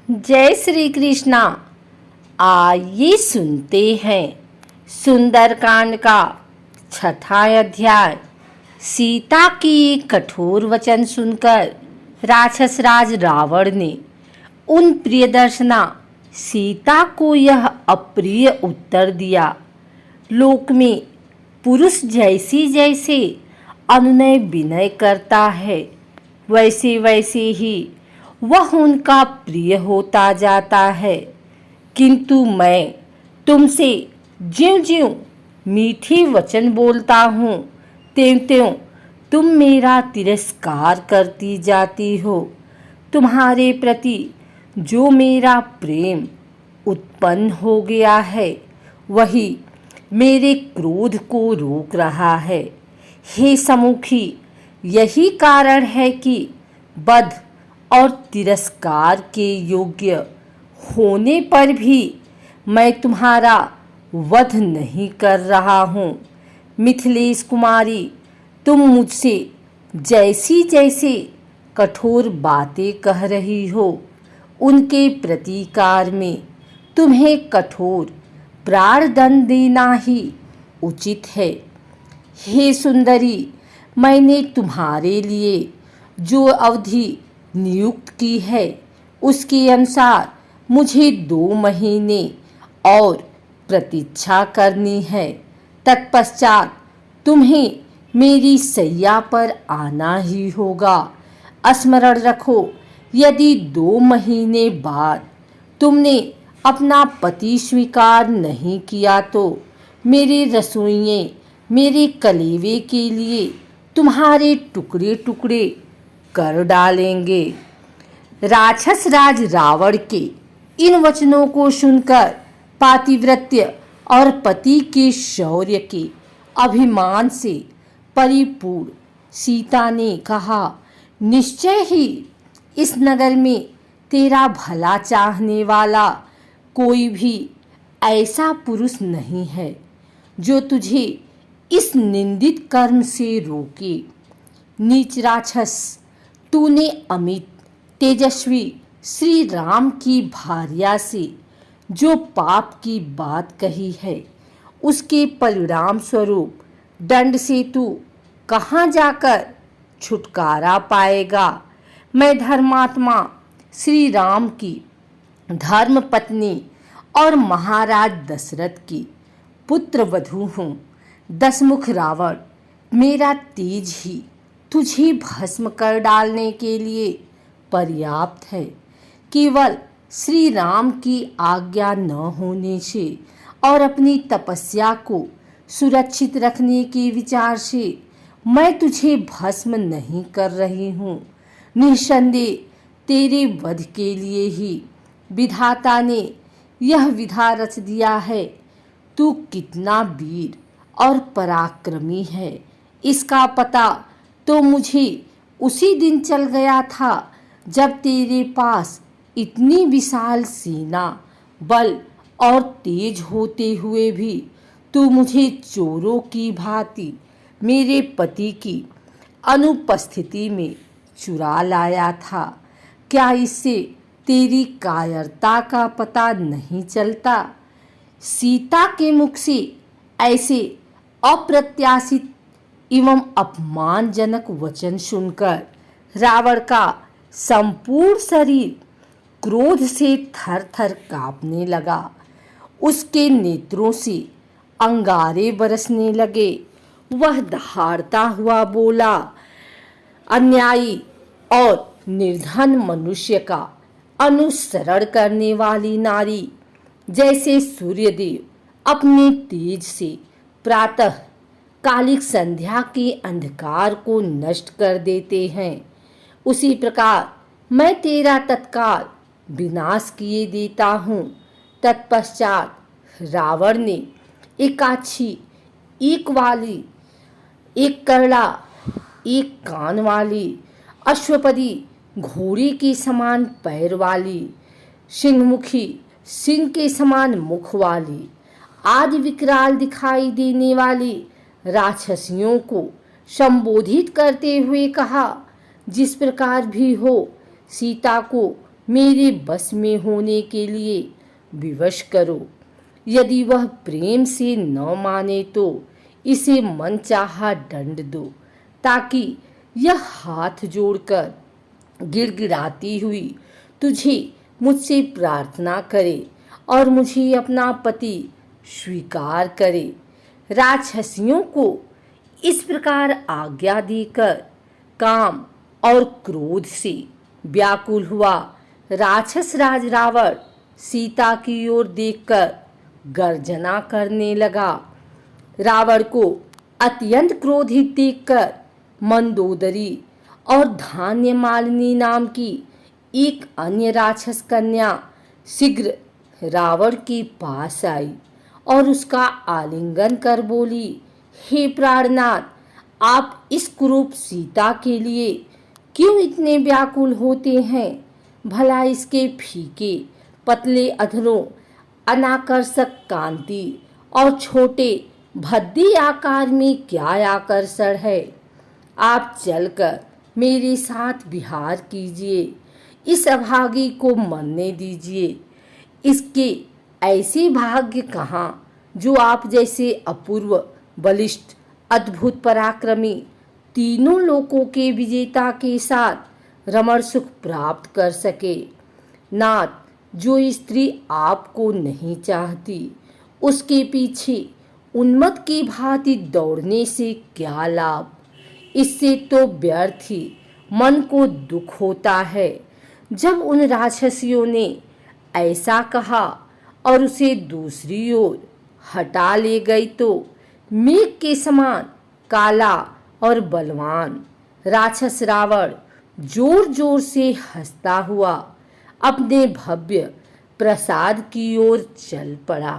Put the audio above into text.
जय श्री कृष्णा। आइए सुनते हैं सुंदरकांड का छठा अध्याय। सीता की कठोर वचन सुनकर राक्षस राज रावण ने उन प्रियदर्शना सीता को यह अप्रिय उत्तर दिया। लोक में पुरुष जैसे जैसे अनुनय विनय करता है, वैसे वैसे ही वह उनका प्रिय होता जाता है। किंतु मैं तुमसे ज्यों ज्यों मीठी वचन बोलता हूँ, त्यों त्यों तुम मेरा तिरस्कार करती जाती हो। तुम्हारे प्रति जो मेरा प्रेम उत्पन्न हो गया है, वही मेरे क्रोध को रोक रहा है। हे सम्मुखी, यही कारण है कि बद्ध और तिरस्कार के योग्य होने पर भी मैं तुम्हारा वध नहीं कर रहा हूँ। मिथिलेश कुमारी, तुम मुझसे जैसी जैसे कठोर बातें कह रही हो, उनके प्रतिकार में तुम्हें कठोर प्राणदंड देना ही उचित है। हे सुंदरी, मैंने तुम्हारे लिए जो अवधि नियुक्त की है, उसके अनुसार मुझे 2 महीने और प्रतीक्षा करनी है। तत्पश्चात तुम्हें मेरी सैया पर आना ही होगा। स्मरण रखो, यदि 2 महीने बाद तुमने अपना पति स्वीकार नहीं किया तो मेरे रसोइये मेरे कलेवे के लिए तुम्हारे टुकड़े टुकड़े कर डालेंगे। राक्षस राज रावण के इन वचनों को सुनकर पातिव्रत्य और पति के शौर्य के अभिमान से परिपूर्ण सीता ने कहा, निश्चय ही इस नगर में तेरा भला चाहने वाला कोई भी ऐसा पुरुष नहीं है जो तुझे इस निंदित कर्म से रोके। नीच राक्षस, तूने अमित तेजस्वी श्री राम की भार्या से जो पाप की बात कही है, उसके परिणाम स्वरूप दंड से तू कहाँ जाकर छुटकारा पाएगा। मैं धर्मात्मा श्री राम की धर्म पत्नी और महाराज दशरथ की पुत्र वधू हूँ। दशमुख रावण, मेरा तेज ही तुझे भस्म कर डालने के लिए पर्याप्त है। केवल श्री राम की आज्ञा न होने से और अपनी तपस्या को सुरक्षित रखने के विचार से मैं तुझे भस्म नहीं कर रही हूँ। निस्संदेह तेरे वध के लिए ही विधाता ने यह विधा रच दिया है। तू कितना वीर और पराक्रमी है, इसका पता तो मुझे उसी दिन चल गया था जब तेरे पास इतनी विशाल सेना बल और तेज होते हुए भी तू मुझे चोरों की भांति मेरे पति की अनुपस्थिति में चुरा लाया था। क्या इससे तेरी कायरता का पता नहीं चलता? सीता के मुख से ऐसे अप्रत्याशित एवं अपमानजनक वचन सुनकर रावण का संपूर्ण शरीर क्रोध से थर थर कांपने लगा। उसके नेत्रों से अंगारे बरसने लगे। वह दहाड़ता हुआ बोला, अन्यायी और निर्धन मनुष्य का अनुसरण करने वाली नारी जैसे सूर्यदेव अपने तेज से प्रातः कालिक संध्या के अंधकार को नष्ट कर देते हैं, उसी प्रकार मैं तेरा तत्काल विनाश किए देता हूँ। तत्पश्चात रावण ने एकाक्षी, एक वाली, एक करड़ा, एक कान वाली, अश्वपदी घोड़े के समान पैर वाली, सिंहमुखी सिंह के समान मुख वाली, आदि विकराल दिखाई देने वाली राक्षसियों को संबोधित करते हुए कहा, जिस प्रकार भी हो सीता को मेरे बस में होने के लिए विवश करो। यदि वह प्रेम से न माने तो इसे मनचाहा दंड दो, ताकि यह हाथ जोड़कर गिड़गिड़ाती हुई तुझे मुझसे प्रार्थना करे और मुझे अपना पति स्वीकार करे। राक्षसियों को इस प्रकार आज्ञा देकर काम और क्रोध से व्याकुल हुआ राक्षस राज रावण सीता की ओर देखकर गर्जना करने लगा। रावण को अत्यंत क्रोधित देखकर मंदोदरी और धान्य मालिनी नाम की एक अन्य राक्षस कन्या शीघ्र रावण के पास आई और उसका आलिंगन कर बोली, हे प्राणनाथ, आप इस कुरूप सीता के लिए क्यों इतने व्याकुल होते हैं? भला इसके फीके पतले अधरों, अनाकर्षक कांति और छोटे भद्दी आकार में क्या आकर्षण है? आप चलकर मेरे साथ विहार कीजिए, इस अभागी को मरने दीजिए। इसके ऐसे भाग्य कहाँ जो आप जैसे अपूर्व, बलिष्ठ, अद्भुत पराक्रमी, तीनों लोकों के विजेता के साथ रमण सुख प्राप्त कर सके। नाथ, जो स्त्री आपको नहीं चाहती उसके पीछे उन्मत्त की भांति दौड़ने से क्या लाभ? इससे तो व्यर्थ ही मन को दुख होता है। जब उन राक्षसियों ने ऐसा कहा और उसे दूसरी ओर हटा ले गई तो मेघ के समान काला और बलवान राक्षस रावण जोर जोर से हंसता हुआ अपने भव्य प्रसाद की ओर चल पड़ा।